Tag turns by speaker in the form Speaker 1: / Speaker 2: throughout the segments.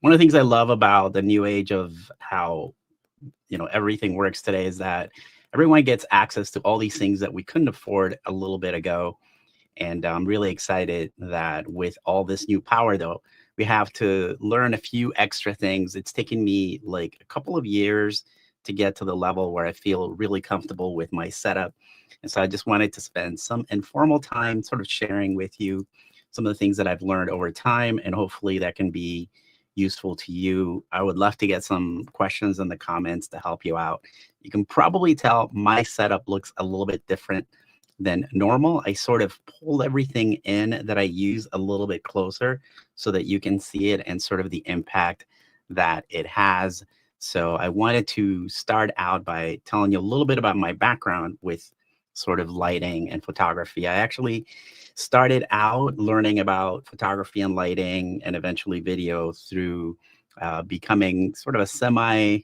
Speaker 1: one of the things I love about the new age of how everything works today is that everyone gets access to all these things that we couldn't afford a little bit ago. And I'm really excited that with all this new power, though, we have to learn a few extra things. It's taken me like a couple of years to get to the level where I feel really comfortable with my setup. And so I just wanted to spend some informal time sort of sharing with you some of the things that I've learned over time, and hopefully that can be useful to you. I would love to get some questions in the comments to help you out. You can probably tell my setup looks a little bit different than normal. I sort of pulled everything in that I use a little bit closer so that you can see it and sort of the impact that it has. So I wanted to start out by telling you a little bit about my background with sort of lighting and photography. I actually started out learning about photography and lighting and eventually video through becoming sort of a semi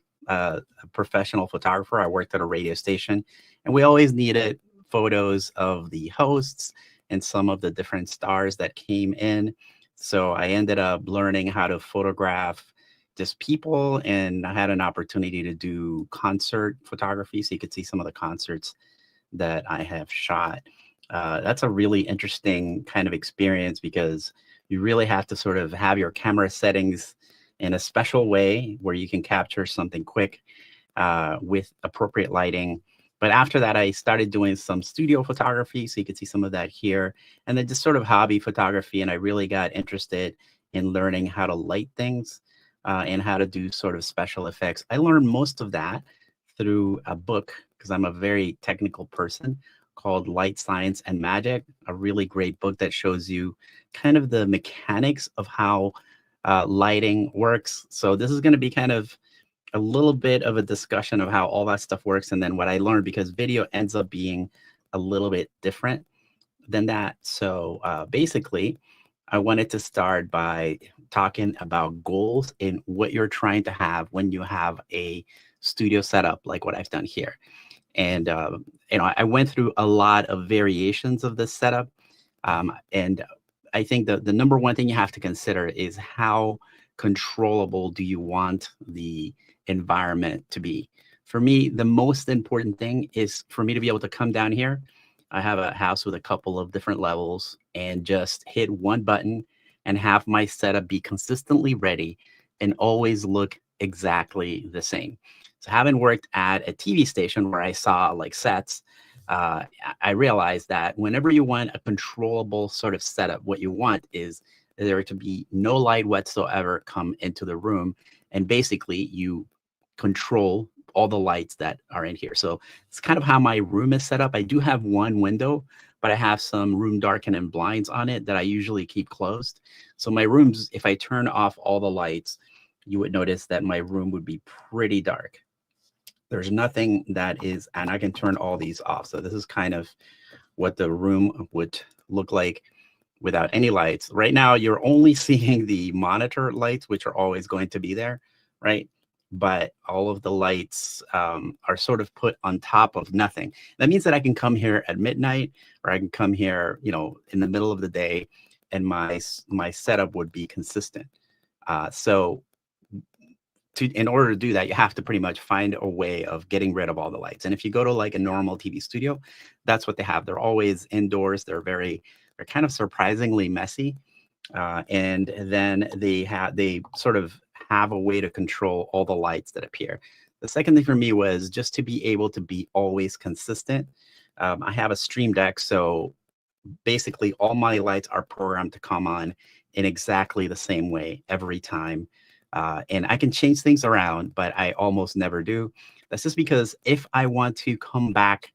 Speaker 1: professional photographer. I worked at a radio station, and we always needed photos of the hosts and some of the different stars that came in. So I ended up learning how to photograph just people, and I had an opportunity to do concert photography. So you could see some of the concerts that I have shot. That's a really interesting kind of experience because you really have to sort of have your camera settings in a special way where you can capture something quick with appropriate lighting. But after that, I started doing some studio photography. So you can see some of that here. And then just sort of hobby photography. And I really got interested in learning how to light things and how to do sort of special effects. I learned most of that through a book because I'm a very technical person, called Light Science and Magic, a really great book that shows you kind of the mechanics of how lighting works. So this is going to be kind of a little bit of a discussion of how all that stuff works and then what I learned, because video ends up being a little bit different than that. So basically, I wanted to start by talking about goals in what you're trying to have when you have a studio setup like what I've done here. And I went through a lot of variations of this setup. And I think the number one thing you have to consider is how controllable do you want the environment to be. For me, the most important thing is for me to be able to come down here. I have a house with a couple of different levels and just hit one button and have my setup be consistently ready and always look exactly the same. So having worked at a TV station where I saw like sets, I realized that whenever you want a controllable sort of setup, what you want is there to be no light whatsoever come into the room. And basically you control all the lights that are in here. So it's kind of how my room is set up. I do have one window, but I have some room darkening blinds on it that I usually keep closed. So my rooms, if I turn off all the lights, you would notice that my room would be pretty dark. There's nothing that is, and I can turn all these off. So this is kind of what the room would look like without any lights. Right now, you're only seeing the monitor lights, which are always going to be there, right? But all of the lights are sort of put on top of nothing. That means that I can come here at midnight, or I can come here, in the middle of the day, and my setup would be consistent. So in order to do that, you have to pretty much find a way of getting rid of all the lights. And if you go to like a normal TV studio, that's what they have. They're always indoors. They're kind of surprisingly messy. And then they sort of have a way to control all the lights that appear. The second thing for me was just to be able to be always consistent. I have a Stream Deck, so basically all my lights are programmed to come on in exactly the same way every time. And I can change things around, but I almost never do. That's just because if I want to come back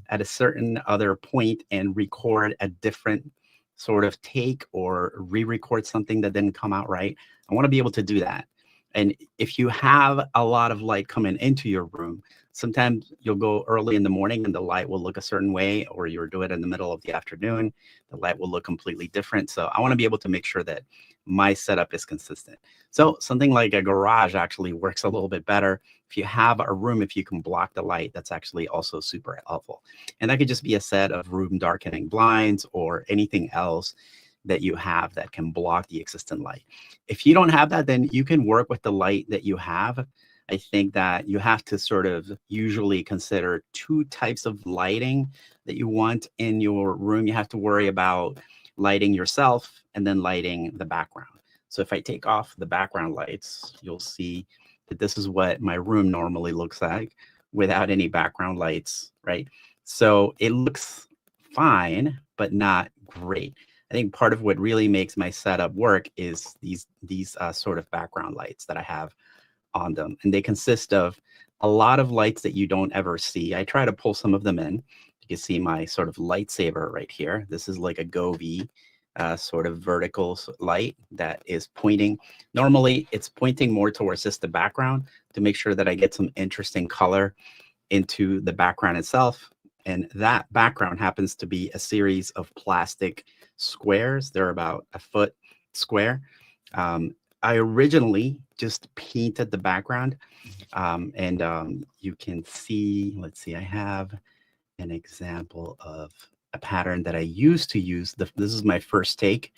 Speaker 1: at a certain other point and record a different sort of take or re-record something that didn't come out right, I want to be able to do that. And if you have a lot of light coming into your room, sometimes you'll go early in the morning and the light will look a certain way, or you'll do it in the middle of the afternoon, the light will look completely different. So I want to be able to make sure that my setup is consistent. So something like a garage actually works a little bit better. If you have a room, if you can block the light, that's actually also super helpful. And that could just be a set of room darkening blinds or anything else. that you have that can block the existing light. If you don't have that, then you can work with the light that you have. I think that you have to sort of usually consider two types of lighting that you want in your room. You have to worry about lighting yourself and then lighting the background. So if I take off the background lights, you'll see that this is what my room normally looks like without any background lights, right? So it looks fine, but not great. I think part of what really makes my setup work is these sort of background lights that I have on them, and they consist of a lot of lights that you don't ever see. I try to pull some of them in. You can see my sort of lightsaber right here. This is like a Govee sort of vertical light that is pointing. Normally, it's pointing more towards just the background to make sure that I get some interesting color into the background itself. And that background happens to be a series of plastic squares. They're about a foot square. I originally just painted the background, and you can see, let's see, I have an example of a pattern that I used to use. This is my first take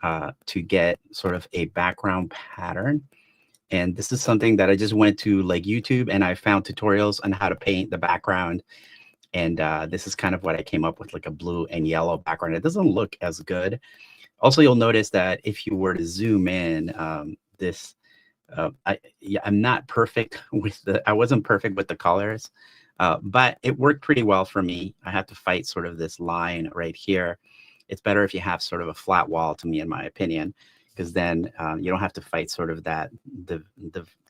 Speaker 1: to get sort of a background pattern. And this is something that I just went to like YouTube and I found tutorials on how to paint the background. And this is kind of what I came up with, like a blue and yellow background. It doesn't look as good. Also, you'll notice that if you were to zoom in, I'm not perfect with I wasn't perfect with the colors, but it worked pretty well for me. I had to fight sort of this line right here. It's better if you have sort of a flat wall, to me, in my opinion, because then you don't have to fight sort of the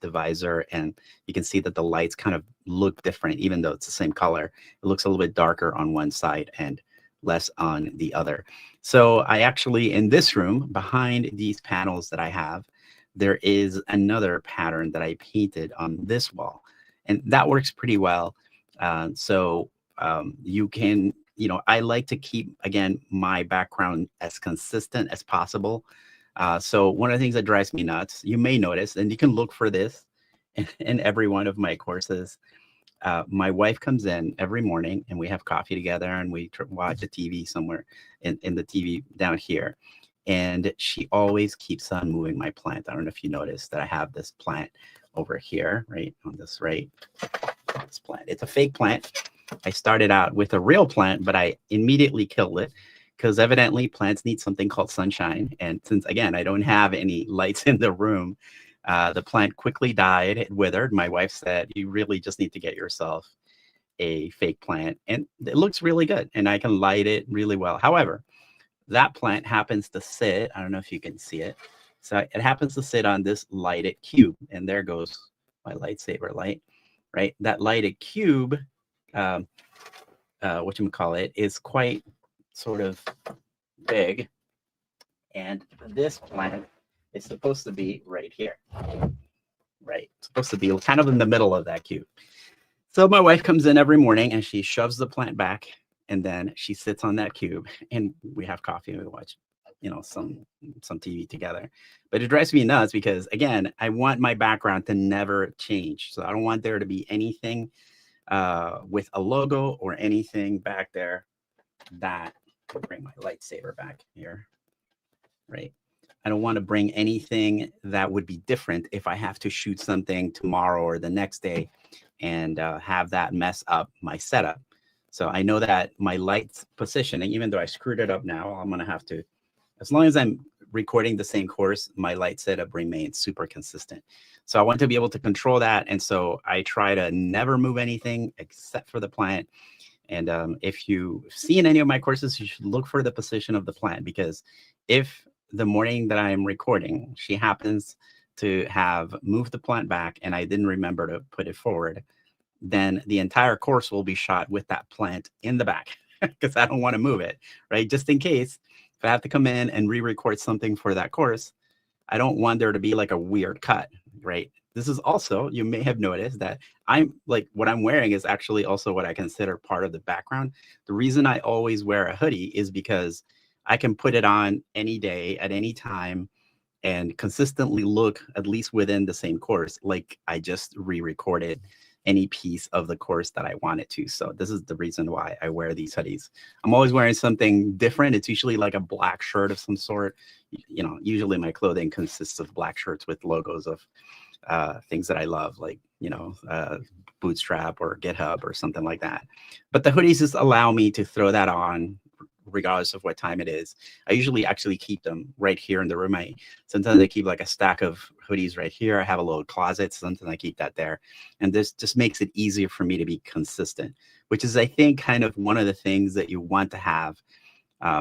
Speaker 1: visor, and you can see that the lights kind of look different, even though it's the same color. It looks a little bit darker on one side and less on the other. So I actually, in this room, behind these panels that I have, there is another pattern that I painted on this wall, and that works pretty well. You can, I like to keep, again, my background as consistent as possible. So one of the things that drives me nuts, you may notice, and you can look for this in every one of my courses. My wife comes in every morning and we have coffee together and we watch a TV somewhere in the TV down here. And she always keeps on moving my plant. I don't know if you noticed that I have this plant over here, right on this this plant. It's a fake plant. I started out with a real plant, but I immediately killed it because evidently plants need something called sunshine. And since, again, I don't have any lights in the room, the plant quickly died. It withered. My wife said, you really just need to get yourself a fake plant. And it looks really good. And I can light it really well. However, that plant happens to sit, I don't know if you can see it. So it happens to sit on this lighted cube. And there goes my lightsaber light, right? That lighted cube, whatchamacallit, is quite sort of big. And this plant is supposed to be right here, right? It's supposed to be kind of in the middle of that cube. So my wife comes in every morning and she shoves the plant back, and then she sits on that cube and we have coffee and we watch, some TV together. But it drives me nuts because, again, I want my background to never change. So I don't want there to be anything with a logo or anything back there that, I'll bring my lightsaber back here, right? I don't want to bring anything that would be different if I have to shoot something tomorrow or the next day and have that mess up my setup. So I know that my light positioning, even though I screwed it up now, I'm going to have to, as long as I'm recording the same course, my light setup remains super consistent. So I want to be able to control that. And so I try to never move anything except for the plant. And if you've seen any of my courses, you should look for the position of the plant, because if the morning that I'm recording, she happens to have moved the plant back and I didn't remember to put it forward, then the entire course will be shot with that plant in the back because I don't want to move it, right? Just in case if I have to come in and re-record something for that course, I don't want there to be like a weird cut, right? This is also, you may have noticed that I'm like, what I'm wearing is actually also what I consider part of the background. The reason I always wear a hoodie is because I can put it on any day at any time and consistently look at least within the same course like I just re-recorded any piece of the course that I want it to. So this is the reason why I wear these hoodies. I'm always wearing something different. It's usually like a black shirt of some sort. You know, usually my clothing consists of black shirts with logos of things that I love, like, you know, Bootstrap or GitHub or something like that. But the hoodies just allow me to throw that on regardless of what time it is. I usually actually keep them right here in the room. Sometimes I keep like a stack of hoodies right here. I have a little closet. Sometimes I keep that there. And this just makes it easier for me to be consistent, which is, I think, kind of one of the things that you want to have.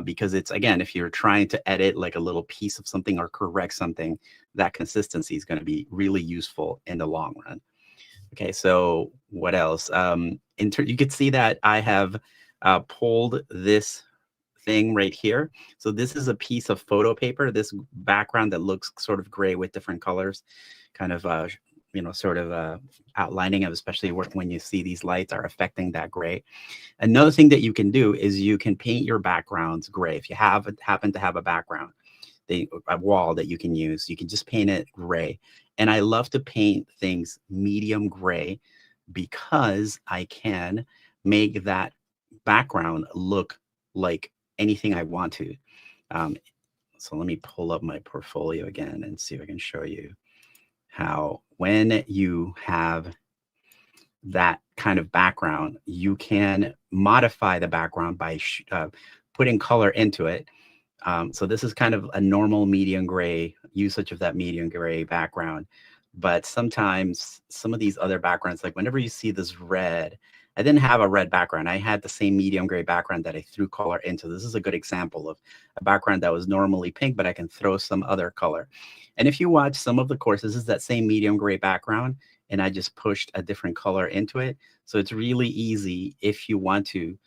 Speaker 1: Because it's, again, if you're trying to edit like a little piece of something or correct something, that consistency is going to be really useful in the long run. Okay, so what else? You could see that I have pulled this thing right here. So this is a piece of photo paper, this background that looks sort of gray with different colors, kind of, you know, sort of outlining of, especially when you see these lights are affecting that gray. Another thing that you can do is you can paint your backgrounds gray. If you happen to have a background, a wall that you can use, you can just paint it gray. And I love to paint things medium gray because I can make that background look like anything I want to. So let me pull up my portfolio again and see if I can show you how, when you have that kind of background, you can modify the background by putting color into it. So this is kind of a normal medium gray usage of that medium gray background. But sometimes some of these other backgrounds, like whenever you see this red, I didn't have a red background. I had the same medium gray background that I threw color into. This is a good example of a background that was normally pink, but I can throw some other color. And if you watch some of the courses, this is that same medium gray background, and I just pushed a different color into it. So it's really easy, if you want to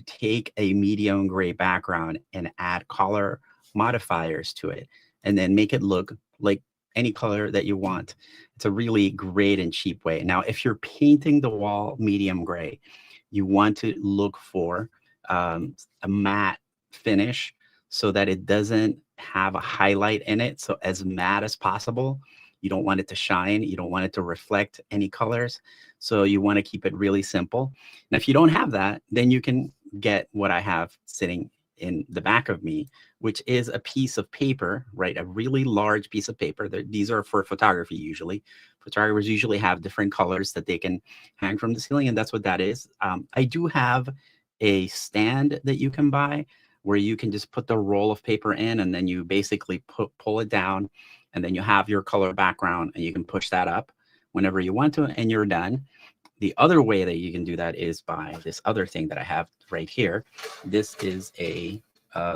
Speaker 1: take a medium gray background and add color modifiers to it, and then make it look like any color that you want. It's a really great and cheap way. Now, if you're painting the wall medium gray, you want to look for a matte finish so that it doesn't have a highlight in it. So as matte as possible. You don't want it to shine. You don't want it to reflect any colors. So you want to keep it really simple. And if you don't have that, then you can get what I have sitting in the back of me, which is a piece of paper, right? A really large piece of paper. These are for photography usually. Photographers usually have different colors that they can hang from the ceiling, and that's what that is. I do have a stand that you can buy where you can just put the roll of paper in, and then you basically pull it down, and then you have your color background, and you can push that up whenever you want to, and you're done. The other way that you can do that is by this other thing that I have right here. This is a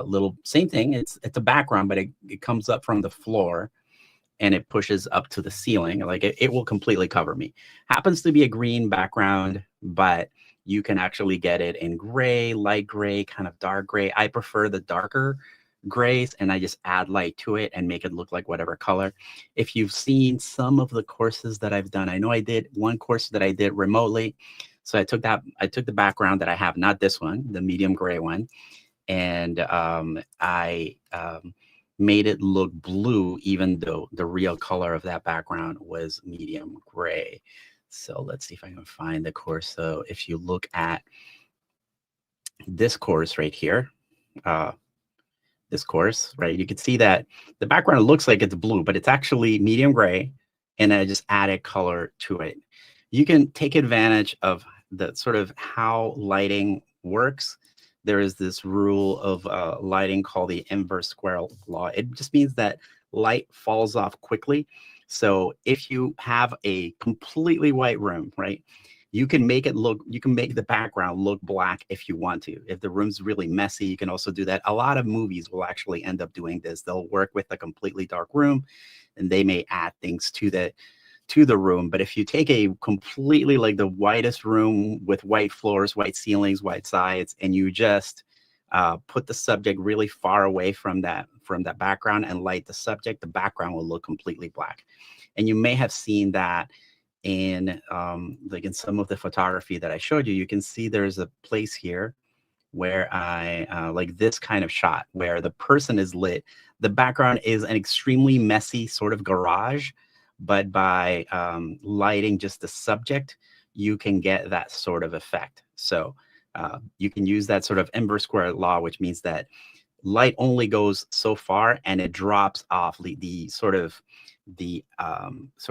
Speaker 1: little, same thing. It's a background, but it comes up from the floor and it pushes up to the ceiling. Like it will completely cover me. Happens to be a green background, but you can actually get it in gray, light gray, kind of dark gray. I prefer the darker grays, and I just add light to it and make it look like whatever color. If you've seen some of the courses that I've done, I know I did one course that I did remotely. So I took the background that I have, not this one, the medium gray one, and I made it look blue, even though the real color of that background was medium gray. So let's see if I can find the course. So if you look at this course right here, this course, right, you can see that the background looks like it's blue, but it's actually medium gray, and I just added color to it. You can take advantage of the sort of how lighting works. There is this rule of lighting called the inverse square law. It just means that light falls off quickly. So if you have a completely white room, right, you can make the background look black if you want to. If the room's really messy, you can also do that. A lot of movies will actually end up doing this. They'll work with a completely dark room, and they may add things to the room. But if you take a completely, like, the whitest room with white floors, white ceilings, white sides, and you just put the subject really far away from that background and light the subject, the background will look completely black. And you may have seen that in like in some of the photography that I showed you. You can see there's a place here where I like this kind of shot where the person is lit. The background is an extremely messy sort of garage, but by lighting just the subject, you can get that sort of effect. So you can use that sort of inverse square law, which means that light only goes so far and it drops off. The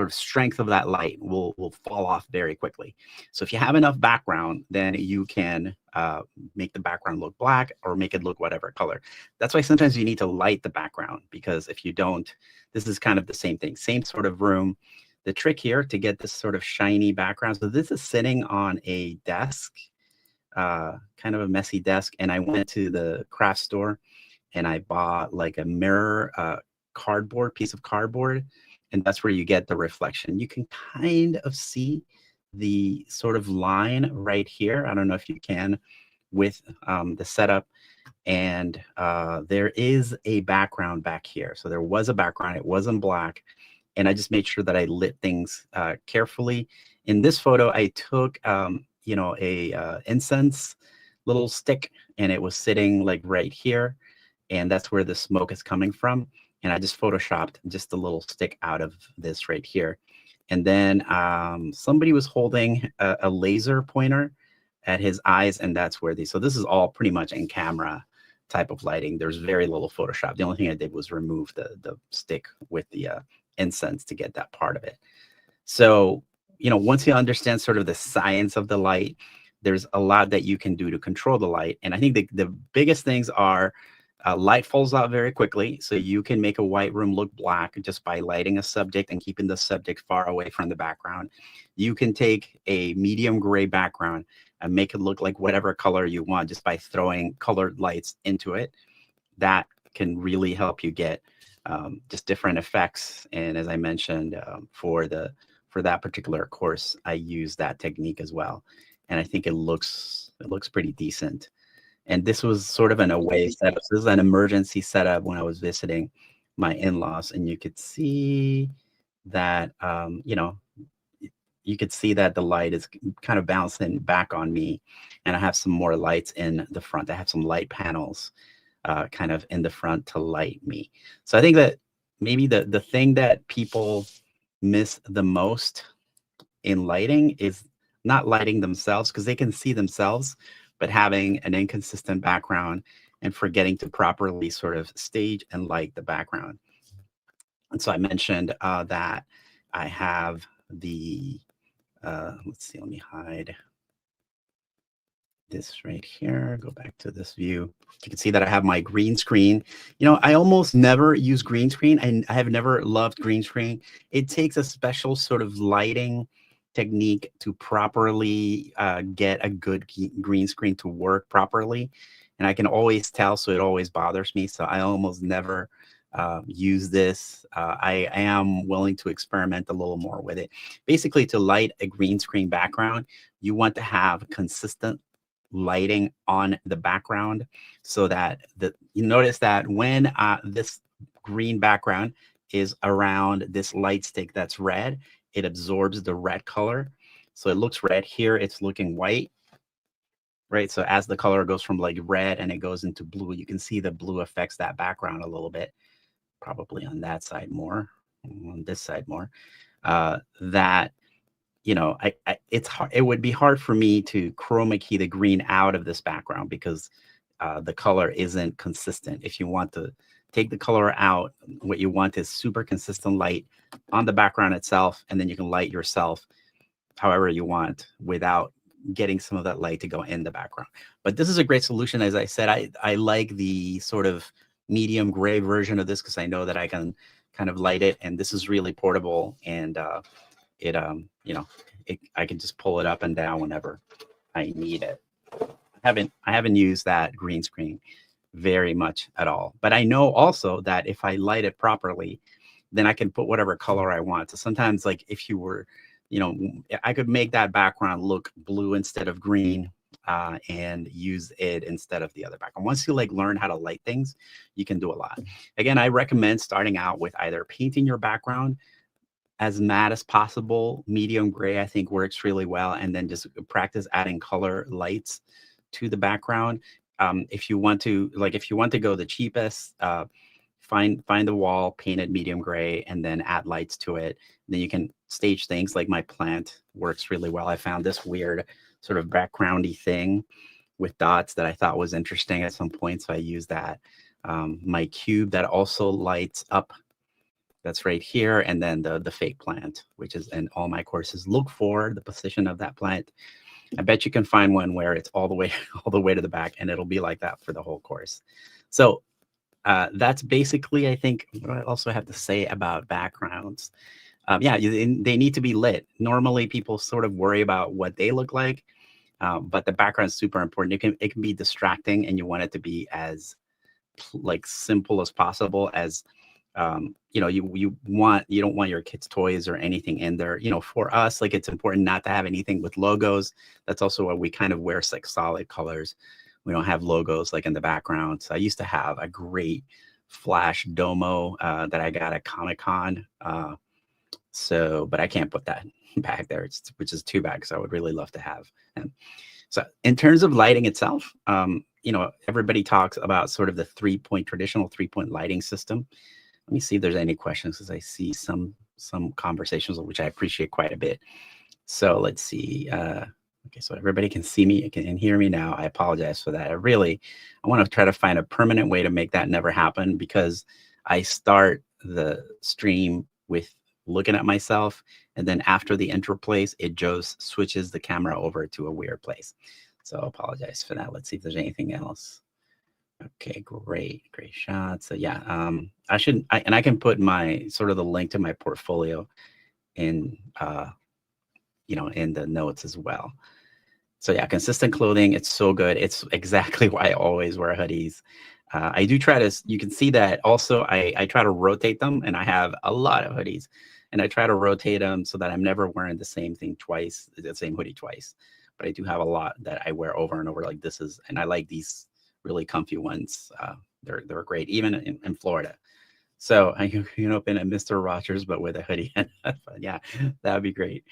Speaker 1: strength of that light will fall off very quickly. So if you have enough background, then you can make the background look black or make it look whatever color. That's why sometimes you need to light the background, because if you don't, this is kind of the same thing, same sort of room. The trick here to get this sort of shiny background. So this is sitting on a desk, kind of a messy desk, and I went to the craft store and I bought like a mirror, cardboard piece of cardboard, and that's where you get the reflection. You can kind of see the sort of line right here. I don't know if you can with the setup, and there is a background back here. So there was a background. It wasn't black, and I just made sure that I lit things carefully. In this photo, I took a incense little stick, and it was sitting like right here, and that's where the smoke is coming from. And I just photoshopped just a little stick out of this right here. And then somebody was holding a laser pointer at his eyes, and that's where so this is all pretty much in camera type of lighting. There's very little Photoshop. The only thing I did was remove the stick with the incense to get that part of it. So, once you understand sort of the science of the light, there's a lot that you can do to control the light. And I think the biggest things are light falls out very quickly. So you can make a white room look black just by lighting a subject and keeping the subject far away from the background. You can take a medium gray background and make it look like whatever color you want just by throwing colored lights into it. That can really help you get just different effects. And as I mentioned, for that particular course, I use that technique as well. And I think it looks pretty decent. And this was sort of an away setup. So this is an emergency setup when I was visiting my in-laws, and you could see that you could see that the light is kind of bouncing back on me, and I have some more lights in the front. I have some light panels kind of in the front to light me. So I think that maybe the thing that people miss the most in lighting is not lighting themselves, because they can see themselves, but having an inconsistent background and forgetting to properly sort of stage and light the background. And so I mentioned that I have the, let's see, let me hide this right here, go back to this view. You can see that I have my green screen. I almost never use green screen, and I have never loved green screen. It takes a special sort of lighting technique to properly get a good green screen to work properly. And I can always tell, so it always bothers me. So I almost never use this. I am willing to experiment a little more with it. Basically, to light a green screen background, you want to have consistent lighting on the background, so that you notice that when this green background is around this light stick that's red, it absorbs the red color. So it looks red here, it's looking white, right? So as the color goes from like red and it goes into blue, you can see the blue affects that background a little bit, probably on that side more, on this side more. It's hard. It would be hard for me to chroma key the green out of this background, because the color isn't consistent. If you want to take the color out, what you want is super consistent light on the background itself, and then you can light yourself however you want without getting some of that light to go in the background. But this is a great solution. As I said, I like the sort of medium gray version of this, because I know that I can kind of light it, and this is really portable, and I can just pull it up and down whenever I need it. I haven't used that green screen very much at all, but I know also that if I light it properly, then I can put whatever color I want. So sometimes, like if you were, I could make that background look blue instead of green, and use it instead of the other background. Once you learn how to light things, you can do a lot. Again, I recommend starting out with either painting your background as matte as possible. Medium gray, I think, works really well. And then just practice adding color lights to the background. If you want to go the cheapest, find the wall, paint it medium gray, and then add lights to it. Then you can stage things like my plant works really well. I found this weird sort of backgroundy thing with dots that I thought was interesting at some point, so I use that. My cube that also lights up, that's right here, and then the fake plant, which is in all my courses. Look for the position of that plant. I bet you can find one where it's all the way all the way to the back, and it'll be like that for the whole course. So that's basically, I think, what I also have to say about backgrounds. Yeah, they need to be lit. Normally, people sort of worry about what they look like, but the background is super important. It can be distracting, and you want it to be as like simple as possible. As you know, you don't want your kids' toys or anything in there. You know, for us, like, it's important not to have anything with logos. That's also why we kind of wear like solid colors. We don't have logos like in the background. So I used to have a great flash domo that I got at Comic-Con. So, but I can't put that back there, which is too bad, because I would really love to have them. So in terms of lighting itself, you know, everybody talks about sort of the traditional 3-point lighting system. Let me see if there's any questions, because I see some conversations, which I appreciate quite a bit. So let's see. Okay, so everybody can see me and hear me now. I apologize for that. I want to try to find a permanent way to make that never happen, because I start the stream with looking at myself, and then after the intro plays, it just switches the camera over to a weird place. So I apologize for that. Let's see if there's anything else. Okay, great shot. So yeah, I can put my sort of the link to my portfolio in you know, in the notes as well. So yeah, consistent clothing, it's so good. It's exactly why I always wear hoodies. I do try to, you can see that also, I try to rotate them, and I have a lot of hoodies, and I try to rotate them so that I'm never wearing the same thing twice, the same hoodie twice. But I do have a lot that I wear over and over, like this is, and I like these really comfy ones. They're great, even in Florida. So I can open a Mr. Rogers, but with a hoodie. Yeah, that would be great.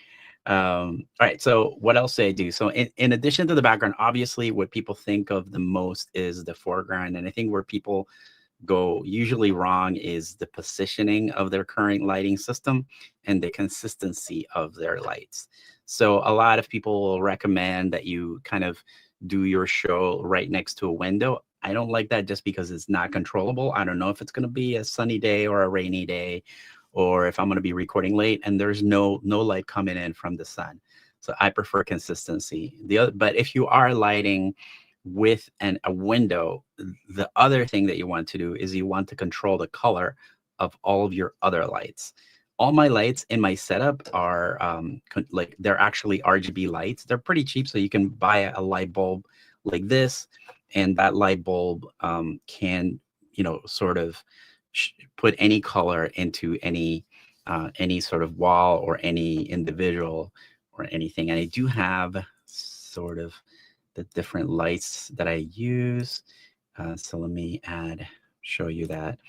Speaker 1: All right, so what else do I do? So in addition to the background, obviously what people think of the most is the foreground. And I think where people go usually wrong is the positioning of their current lighting system and the consistency of their lights. So a lot of people will recommend that you kind of do your show right next to a window. I don't like that, just because it's not controllable. I don't know if it's going to be a sunny day or a rainy day, or if I'm going to be recording late and there's no light coming in from the sun. So I prefer consistency. But if you are lighting with a window, the other thing that you want to do is you want to control the color of all of your other lights. All my lights in my setup are like, they're actually RGB lights. They're pretty cheap, so you can buy a light bulb like this, and that light bulb can, you know, sort of put any color into any sort of wall or any individual or anything. And I do have sort of the different lights that I use. So let me show you that.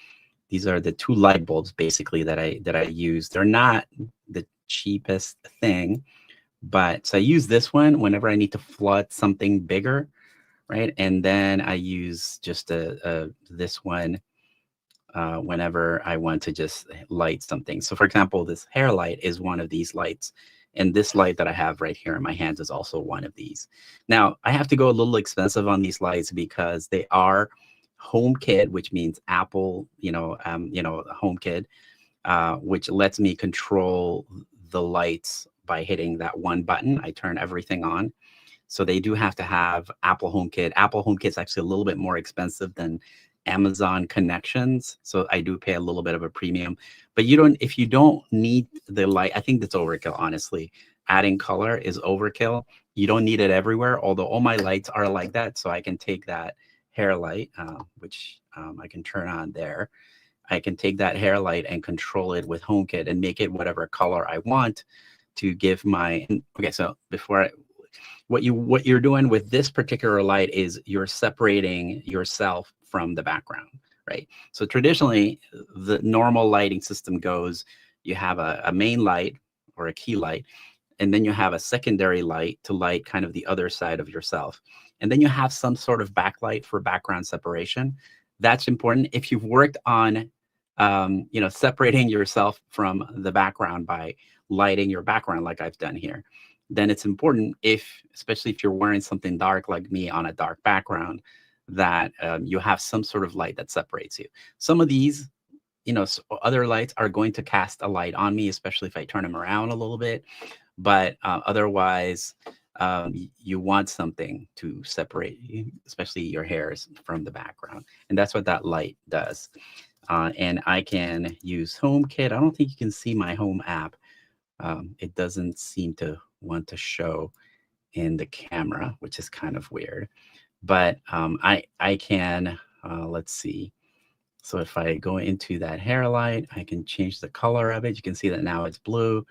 Speaker 1: These are the 2 light bulbs basically that I use. They're not the cheapest thing, but so I use this one whenever I need to flood something bigger, right? And then I use just this one whenever I want to just light something. So for example, this hair light is one of these lights. And this light that I have right here in my hands is also one of these. Now, I have to go a little expensive on these lights because they are HomeKit, which means Apple, HomeKit, which lets me control the lights by hitting that one button. I turn everything on. So they do have to have Apple HomeKit. Apple HomeKit is actually a little bit more expensive than Amazon connections. So I do pay a little bit of a premium. But if you don't need the light, I think that's overkill, honestly. Adding color is overkill. You don't need it everywhere, although all my lights are like that. So I can take that hair light, which I can turn on there. I can take that hair light and control it with HomeKit and make it whatever color I want to give my, okay, so what you're doing with this particular light is you're separating yourself from the background, right? So traditionally, the normal lighting system goes, you have a main light or a key light, and then you have a secondary light to light kind of the other side of yourself. And then you have some sort of backlight for background separation. That's important. If you've worked on separating yourself from the background by lighting your background like I've done here, then it's important, especially if you're wearing something dark like me on a dark background, that you have some sort of light that separates you. Some of these, other lights are going to cast a light on me, especially if I turn them around a little bit. But otherwise, you want something to separate you, especially your hairs, from the background. And that's what that light does. And I can use HomeKit. I don't think you can see my home app. It doesn't seem to want to show in the camera, which is kind of weird. But I can, let's see. So if I go into that hair light, I can change the color of it. You can see that now it's blue,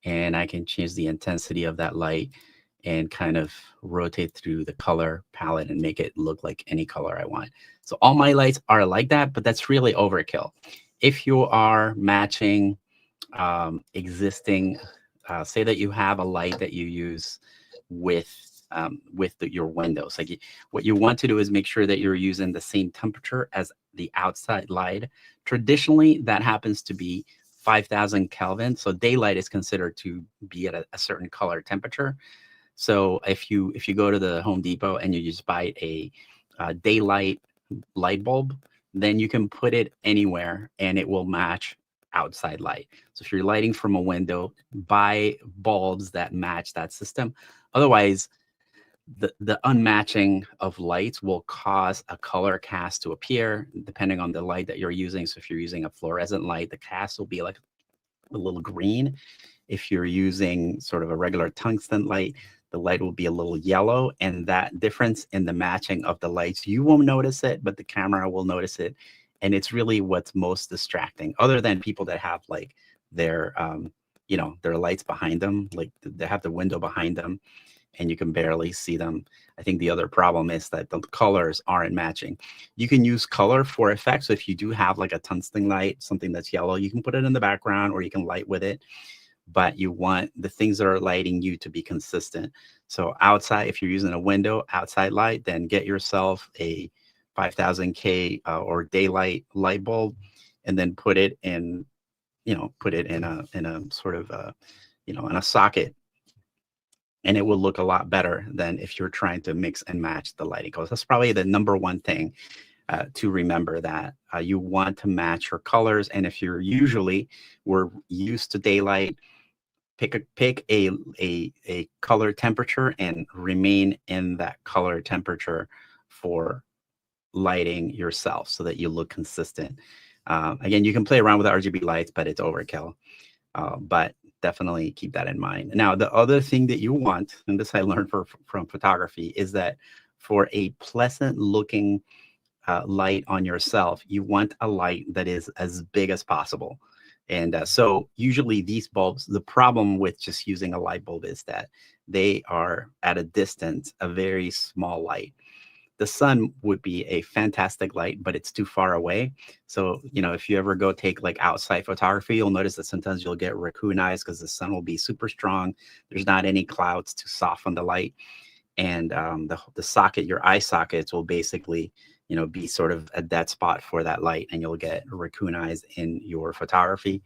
Speaker 1: and I can change the intensity of that light and kind of rotate through the color palette and make it look like any color I want. So all my lights are like that, but that's really overkill. If you are matching existing, say that you have a light that you use with your windows. Like what you want to do is make sure that you're using the same temperature as the outside light. Traditionally, that happens to be 5,000 Kelvin. So daylight is considered to be at a certain color temperature. So if you go to the Home Depot and you just buy a daylight light bulb, then you can put it anywhere and it will match outside light. So if you're lighting from a window, buy bulbs that match that system. Otherwise, the unmatching of lights will cause a color cast to appear depending on the light that you're using. So if you're using a fluorescent light, the cast will be like a little green. If you're using sort of a regular tungsten light, the light will be a little yellow. And that difference in the matching of the lights, you won't notice it, but the camera will notice it. And it's really what's most distracting, other than people that have like their their lights behind them, like they have the window behind them and you can barely see them. I think the other problem is that the colors aren't matching. You can use color for effect. So if you do have like a tungsten light, something that's yellow, you can put it in the background or you can light with it. But you want the things that are lighting you to be consistent. So outside, if you're using a window outside light, then get yourself a 5,000K or daylight light bulb, and then put it in, put it in a sort of in a socket, and it will look a lot better than if you're trying to mix and match the lighting colors. That's probably the number one thing to remember, that you want to match your colors. And if we're used to daylight, pick a color temperature and remain in that color temperature for lighting yourself so that you look consistent. Again, you can play around with RGB lights, but it's overkill. But definitely keep that in mind. Now, the other thing that you want, and this I learned from photography, is that for a pleasant looking light on yourself, you want a light that is as big as possible. And so usually these bulbs, the problem with just using a light bulb is that they are at a distance, a very small light. The sun would be a fantastic light, but it's too far away. So, if you ever go take like outside photography, you'll notice that sometimes you'll get raccoon eyes because the sun will be super strong. There's not any clouds to soften the light. And the socket, your eye sockets, will basically, be sort of a dead spot for that light, and you'll get raccoon eyes in your photography.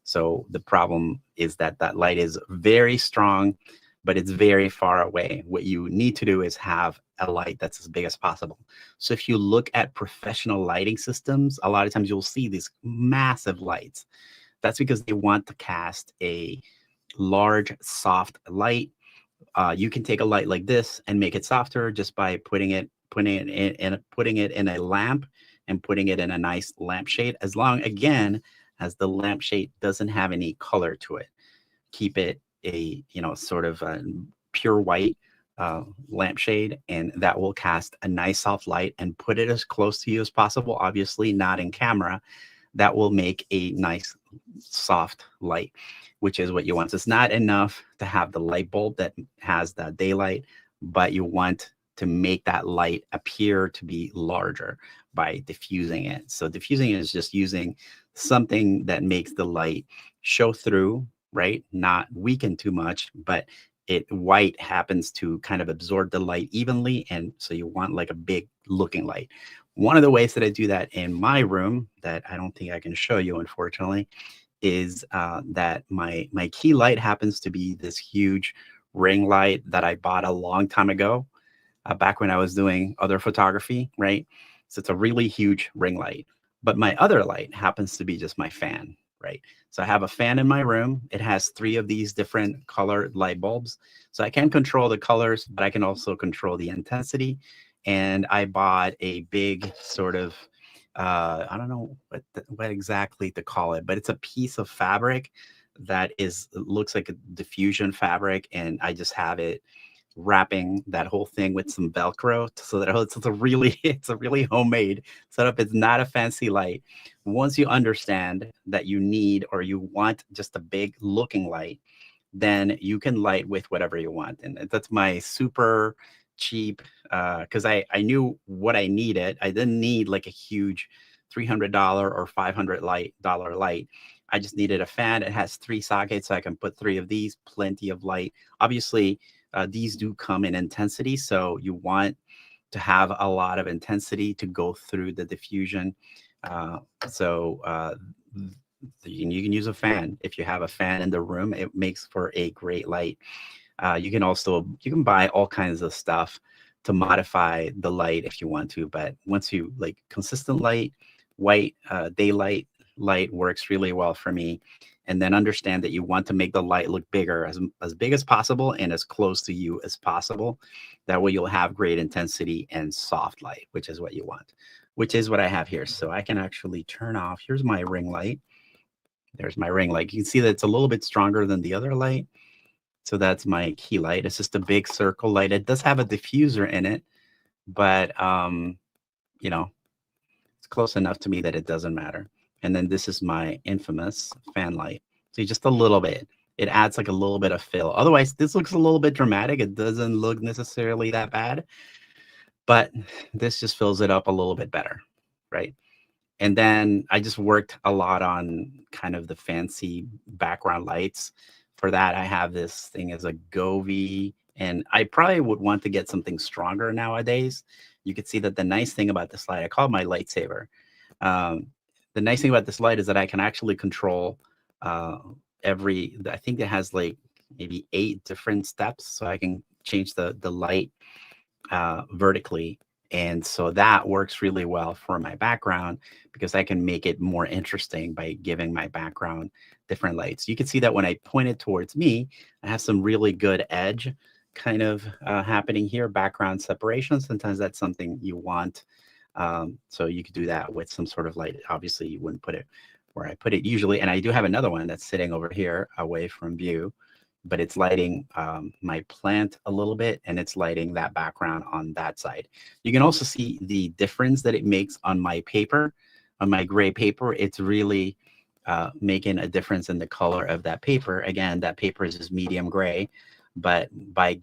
Speaker 1: So the problem is that that light is very strong, but it's very far away. What you need to do is have a light that's as big as possible. So if you look at professional lighting systems, a lot of times you'll see these massive lights. That's because they want to cast a large, soft light. You can take a light like this and make it softer just by putting it in a lamp and putting it in a nice lampshade, as long, again, as the lampshade doesn't have any color to it. Keep it a sort of a pure white lampshade, and that will cast a nice soft light, and put it as close to you as possible, obviously not in camera. That will make a nice soft light, which is what you want. So it's not enough to have the light bulb that has the daylight, but you want to make that light appear to be larger by diffusing it. So diffusing is just using something that makes the light show through, right? Not weaken too much, but white happens to kind of absorb the light evenly. And so you want like a big looking light. One of the ways that I do that in my room, that I don't think I can show you, unfortunately, is that my key light happens to be this huge ring light that I bought a long time ago, back when I was doing other photography, right? So it's a really huge ring light. But my other light happens to be just my fan, right? So I have a fan in my room. It has three of these different colored light bulbs. So I can control the colors, but I can also control the intensity. And I bought a big sort of, I don't know what exactly to call it, but it's a piece of fabric that looks like a diffusion fabric. And I just have it wrapping that whole thing with some Velcro so that it's a really it's a really homemade setup. It's not a fancy light. Once you understand that you need or you want just a big looking light, then you can light with whatever you want. And that's my super cheap, because I knew what I needed. I didn't need like a huge $300 or $500 light. I just needed a fan. It has three sockets, so I can put three of these, plenty of light. Obviously, these do come in intensity, so you want to have a lot of intensity to go through the diffusion. Uh, so you can use a fan. If you have a fan in the room, it makes for a great light. You can buy all kinds of stuff to modify the light if you want to, but once you like consistent light, white daylight light works really well for me. And then understand that you want to make the light look bigger, as big as possible and as close to you as possible. That way you'll have great intensity and soft light, which is what you want, which is what I have here. So I can actually turn off. Here's my ring light. There's my ring light. You can see that it's a little bit stronger than the other light. So that's my key light. It's just a big circle light. It does have a diffuser in it, but you know, it's close enough to me that it doesn't matter. And then this is my infamous fan light. See, just a little bit. It adds like a little bit of fill. Otherwise, this looks a little bit dramatic. It doesn't look necessarily that bad, but this just fills it up a little bit better, right? And then I just worked a lot on kind of the fancy background lights. For that, I have this thing as a Govee, and I probably would want to get something stronger nowadays. You could see that the nice thing about this light, I call it my lightsaber. Um, the nice thing about this light is that I can actually control I think it has like maybe 8 different steps, so I can change the light vertically. And so that works really well for my background because I can make it more interesting by giving my background different lights. You can see that when I point it towards me, I have some really good edge kind of happening here, background separation. Sometimes that's something you want. So you could do that with some sort of light. Obviously, you wouldn't put it where I put it usually. And I do have another one that's sitting over here away from view, but it's lighting my plant a little bit, and it's lighting that background on that side. You can also see the difference that it makes on my paper, on my gray paper. It's really making a difference in the color of that paper. Again, that paper is just medium gray, but by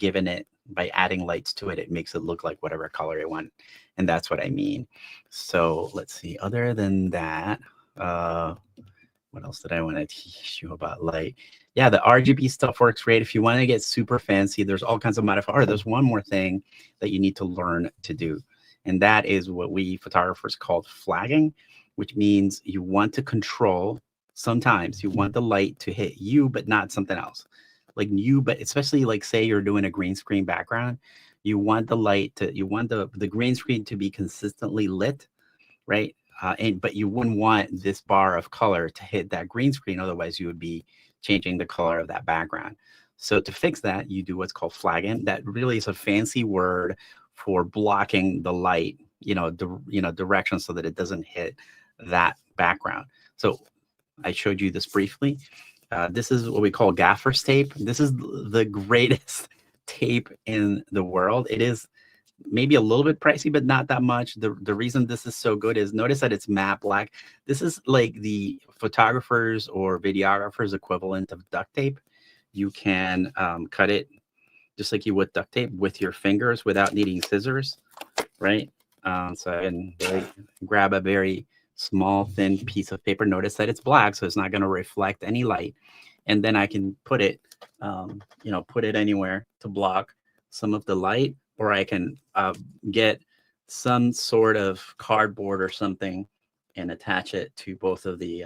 Speaker 1: adding lights to it, it makes it look like whatever color you want. And that's what I mean. So let's see, other than that, what else did I want to teach you about light? Yeah, the RGB stuff works great. If you want to get super fancy, there's all kinds of modifiers. There's one more thing that you need to learn to do, and that is what we photographers call flagging, which means you want to control. Sometimes you want the light to hit you, but not something else. Like you, but especially like say you're doing a green screen background, you want the green screen to be consistently lit, right? But you wouldn't want this bar of color to hit that green screen. Otherwise, you would be changing the color of that background. So to fix that, you do what's called flagging. That really is a fancy word for blocking the light, direction so that it doesn't hit that background. So I showed you this briefly. This is what we call gaffer's tape. This is the greatest tape in the world. It is maybe a little bit pricey, but not that much. The reason this is so good is notice that it's matte black. This is like the photographers or videographers equivalent of duct tape. You can cut it just like you would duct tape with your fingers without needing scissors, right? So I can grab a very small, thin piece of paper. Notice that it's black, so it's not going to reflect any light. And then I can put it, put it anywhere to block some of the light, or I can get some sort of cardboard or something and attach it to both of the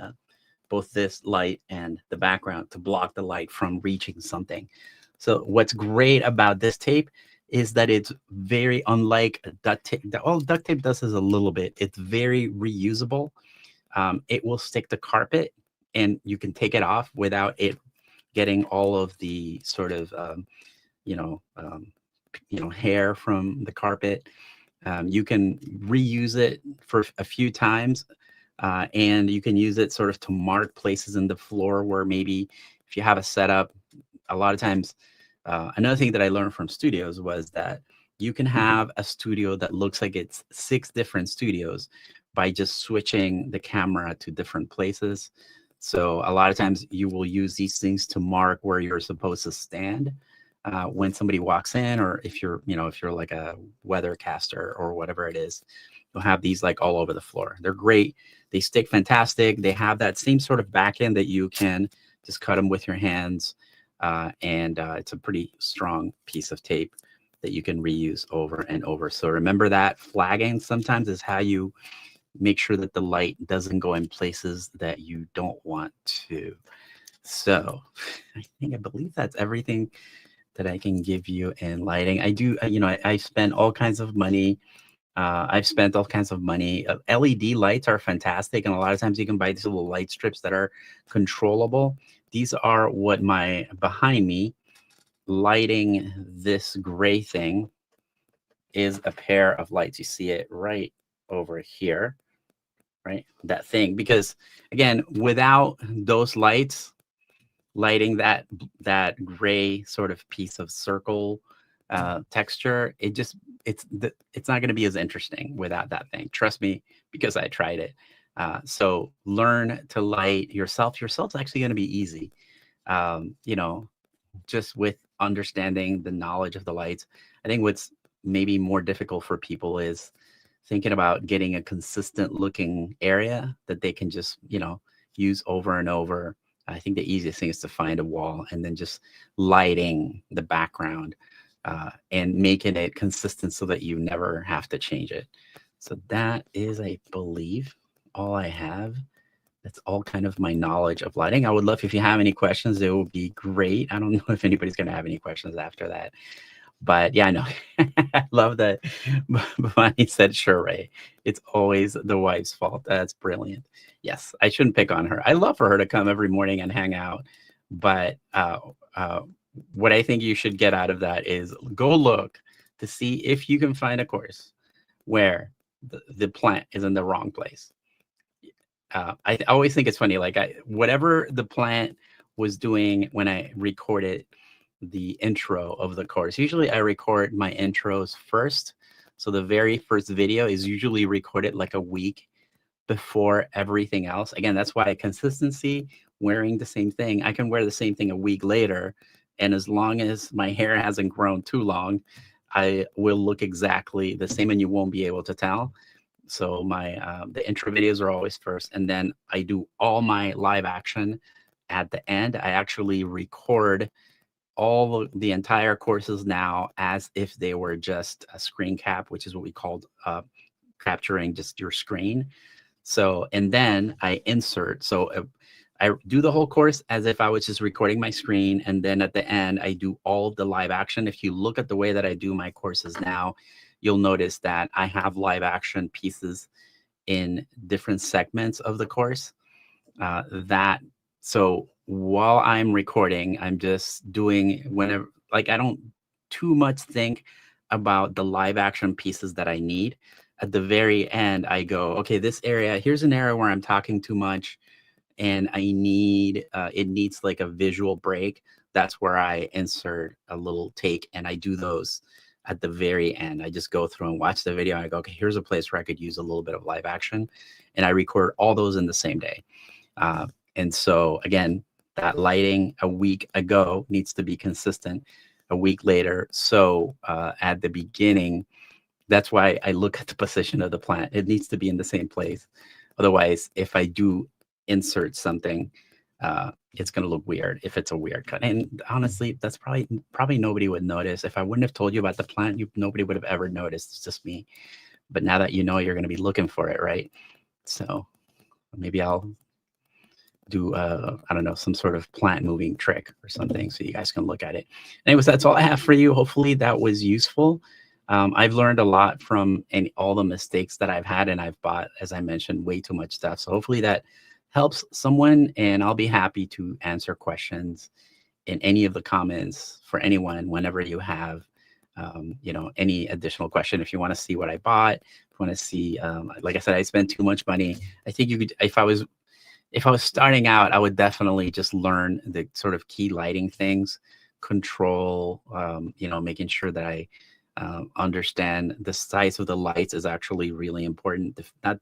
Speaker 1: both this light and the background to block the light from reaching something. So what's great about this tape is that it's very unlike duct tape. All duct tape does is a little bit. It's very reusable. It will stick to carpet, and you can take it off without it getting all of the sort of you know um, hair from the carpet. You can reuse it for a few times, and you can use it sort of to mark places in the floor where maybe if you have a setup, a lot of times. Another thing that I learned from studios was that you can have a studio that looks like it's 6 different studios by just switching the camera to different places. So a lot of times you will use these things to mark where you're supposed to stand when somebody walks in, or if you're, if you're like a weathercaster or whatever it is, you'll have these like all over the floor. They're great. They stick fantastic. They have that same sort of back end that you can just cut them with your hands. And it's a pretty strong piece of tape that you can reuse over and over. So remember that flagging sometimes is how you make sure that the light doesn't go in places that you don't want to. So I believe that's everything that I can give you in lighting. I do, I spend all kinds of money. I've spent all kinds of money. LED lights are fantastic, and a lot of times you can buy these little light strips that are controllable. These are what behind me, lighting this gray thing, is a pair of lights. You see it right over here, right? That thing, because again, without those lights lighting that gray sort of piece of circle texture, it's not going to be as interesting without that thing. Trust me, because I tried it. So learn to light yourself. Yourself's actually going to be easy. Just with understanding the knowledge of the lights. I think what's maybe more difficult for people is thinking about getting a consistent looking area that they can just, use over and over. I think the easiest thing is to find a wall and then just lighting the background and making it consistent so that you never have to change it. So that is, I believe, all I have. That's all kind of my knowledge of lighting. I would love if you have any questions. It would be great. I don't know if anybody's going to have any questions after that. But yeah, I know. I love that Bonnie said, sure, Ray. It's always the wife's fault. That's brilliant. Yes, I shouldn't pick on her. I love for her to come every morning and hang out. But what I think you should get out of that is go look to see if you can find a course where the plant is in the wrong place. I always think it's funny, like whatever the plant was doing when I recorded the intro of the course. Usually I record my intros first. So the very first video is usually recorded like a week before everything else. Again, that's why consistency, wearing the same thing. I can wear the same thing a week later. And as long as my hair hasn't grown too long, I will look exactly the same and you won't be able to tell. So my the intro videos are always first, and then I do all my live action at the end. I actually record all the entire courses now as if they were just a screen cap, which is what we called capturing just your screen. So, and then I insert. So I do the whole course as if I was just recording my screen. And then at the end, I do all of the live action. If you look at the way that I do my courses now, you'll notice that I have live action pieces in different segments of the course. So while I'm recording, I'm just doing whenever, like I don't too much think about the live action pieces that I need. At the very end, I go, okay, this area, here's an area where I'm talking too much and I need, it needs like a visual break. That's where I insert a little take, and I do those at the very end. I just go through and watch the video. And I go, okay, here's a place where I could use a little bit of live action. And I record all those in the same day. And so again, that lighting a week ago needs to be consistent a week later. So at the beginning, that's why I look at the position of the plant. It needs to be in the same place. Otherwise, if I do insert something, it's going to look weird if it's a weird cut. And honestly, that's probably nobody would notice. If I wouldn't have told you about the plant, nobody would have ever noticed. It's just me. But now that you know, you're going to be looking for it, right? So maybe I'll do I don't know, some sort of plant moving trick or something, so you guys can look at it. Anyways, that's all I have for you. Hopefully that was useful. I've learned a lot from all the mistakes that I've had, and I've bought, as I mentioned, way too much stuff. So hopefully that helps someone, and I'll be happy to answer questions in any of the comments for anyone whenever you have any additional question. If you want to see what I bought, if you want to see, like I said, I spent too much money. I think you could, if I was starting out, I would definitely just learn the sort of key lighting things, control, making sure that I understand the size of the lights is actually really important. Not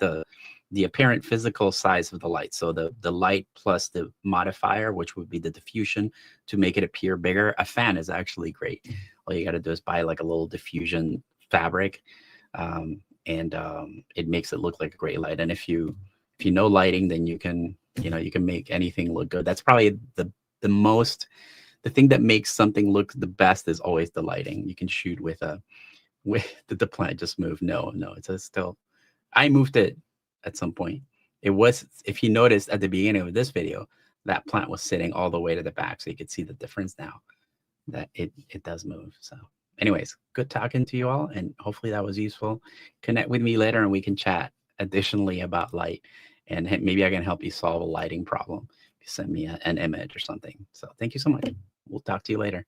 Speaker 1: the apparent physical size of the light. So the light plus the modifier, which would be the diffusion, to make it appear bigger. A fan is actually great. All you got to do is buy like a little diffusion fabric, and it makes it look like a great light. And if you know lighting, then you can make anything look good. That's probably the thing that makes something look the best is always the lighting. You can shoot with the plant just moved. No, it's still. I moved it at some point. It was, if you noticed at the beginning of this video, that plant was sitting all the way to the back, so you could see the difference now that it does move. So anyways, good talking to you all, and hopefully that was useful. Connect with me later and we can chat additionally about light, and maybe I can help you solve a lighting problem. If you send me an image or something. So thank you so much. We'll talk to you later.